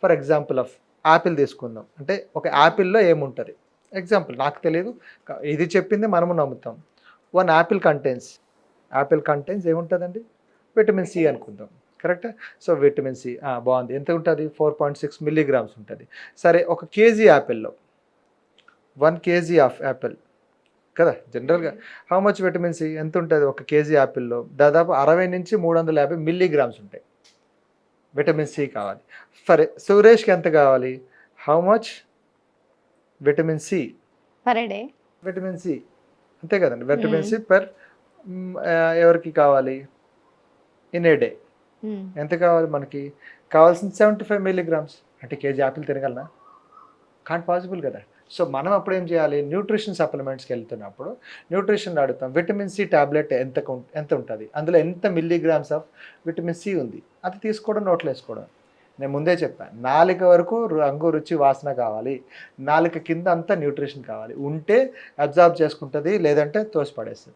For example of Apple తీసుకుందాం. అంటే ఒక యాపిల్‌లో ఏముంటది? ఎగ్జాంపుల్ నాకు తెలీదు. ఇది చెప్పింది మనము నమ్ముతాం. 1 యాపిల్ కంటైన్స్ ఏముంటదండి? విటమిన్ సి అనుకుందాం. కరెక్టా? సో, విటమిన్ సి బావుంది. ఎంత ఉంటది? 4.6 మిల్లీగ్రామ్స్ ఉంటది. సరే ఒక కేజీ యాపిల్‌లో 1 కేజీ ఆఫ్ యాపిల్ కదా! జనరల్‌గా హౌ మచ్ విటమిన్ సి ఎంతుంటది? ఒక కేజీ యాపిల్‌లో దాదాపు 60-350 మిల్లీగ్రామ్స్ ఉంటాయి. విటమిన్ సి కావాలి. సరే సురేష్‌కి ఎంత కావాలి? How much vitamin C? Per day. Vitamin C అంతే కదండీ. Vitamin hmm. సి ఎవరికి కావాలి? In a day. హ్మ్. ఎంత కావాలి మనకి? కావాల్సింది 75 మిల్లీగ్రామ్స్. అంటే కేజీ యాపిల్ తినగలనా? కాంట్ పాసిబుల్ కదా! సో, మనం అప్పుడు ఏం చేయాలి? న్యూట్రిషన్ సప్లిమెంట్స్‌కి వెళ్తున్నప్పుడు న్యూట్రిషన్‌లో అడుగుతాం. విటమిన్ సి టాబ్లెట్ ఎంత ఉంటది? అందులో ఎంత మిల్లీగ్రామ్స్ ఆఫ్ విటమిన్ సి ఉంది? అది తీసుకోవడం, నోట్లో ఏసుకోవడం. నేను ముందే చెప్పా. నాలుక వరకు రంగు, రుచి, వాసన కావాలి. నాలుక కింద అంతా న్యూట్రిషన్ కావాలి. ఉంటే అబ్జార్బ్ చేసుకుంటది. లేదంటే తోసిపడేస్తది.